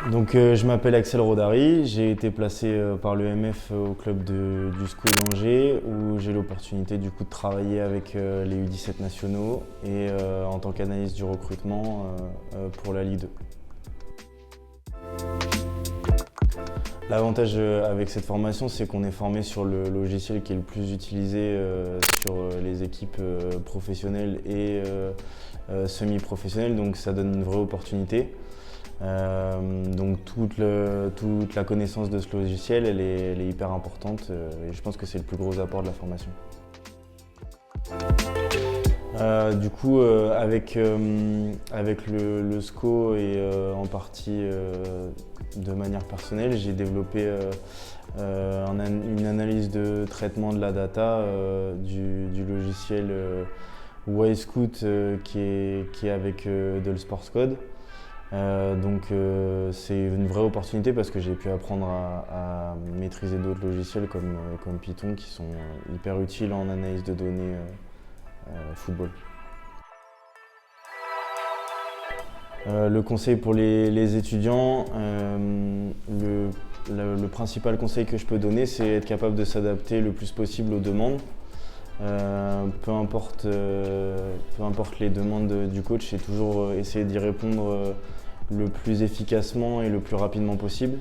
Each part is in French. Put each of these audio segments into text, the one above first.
Donc je m'appelle Axel Rodari, j'ai été placé par l'EMF au club du SCO d'Angers où j'ai l'opportunité du coup de travailler avec les U17 nationaux et en tant qu'analyste du recrutement pour la Ligue 2. L'avantage avec cette formation, c'est qu'on est formé sur le logiciel qui est le plus utilisé sur les équipes professionnelles et semi-professionnelles, donc ça donne une vraie opportunité. Donc toute la connaissance de ce logiciel, elle est hyper importante et je pense que c'est le plus gros apport de la formation. Avec le SCO et en partie de manière personnelle, j'ai développé une analyse de traitement de la data du logiciel Wisecout qui est avec Dell Sports Code. C'est une vraie opportunité parce que j'ai pu apprendre à maîtriser d'autres logiciels comme Python qui sont hyper utiles en analyse de données football. Le conseil pour les étudiants, le principal conseil que je peux donner, c'est être capable de s'adapter le plus possible aux demandes. Peu importe les demandes du coach, c'est toujours essayer d'y répondre le plus efficacement et le plus rapidement possible.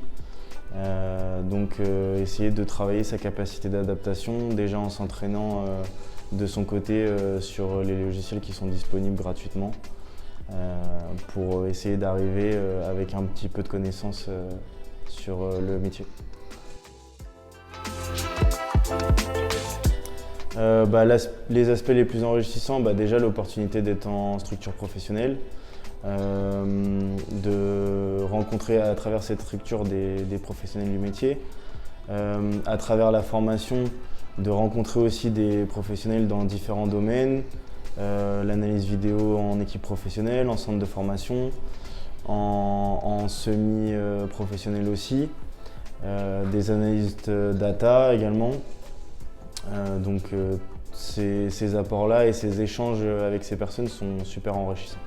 Essayer de travailler sa capacité d'adaptation déjà en s'entraînant de son côté sur les logiciels qui sont disponibles gratuitement pour essayer d'arriver avec un petit peu de connaissances sur le métier. Les aspects les plus enrichissants, déjà l'opportunité d'être en structure professionnelle, de rencontrer à travers cette structure des professionnels du métier, à travers la formation, de rencontrer aussi des professionnels dans différents domaines, l'analyse vidéo en équipe professionnelle, en centre de formation, en semi-professionnel aussi, des analystes data également. Ces apports-là et ces échanges avec ces personnes sont super enrichissants.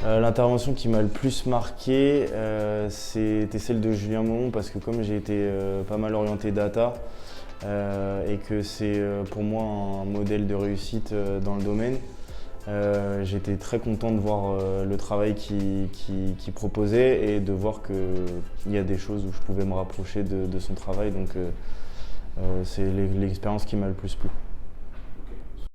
L'intervention qui m'a le plus marqué, c'était celle de Julien Momon parce que comme j'ai été pas mal orienté data et que c'est pour moi un modèle de réussite dans le domaine, j'étais très content de voir le travail qu'il proposait et de voir qu'il y a des choses où je pouvais me rapprocher de son travail. Donc c'est l'expérience qui m'a le plus plu.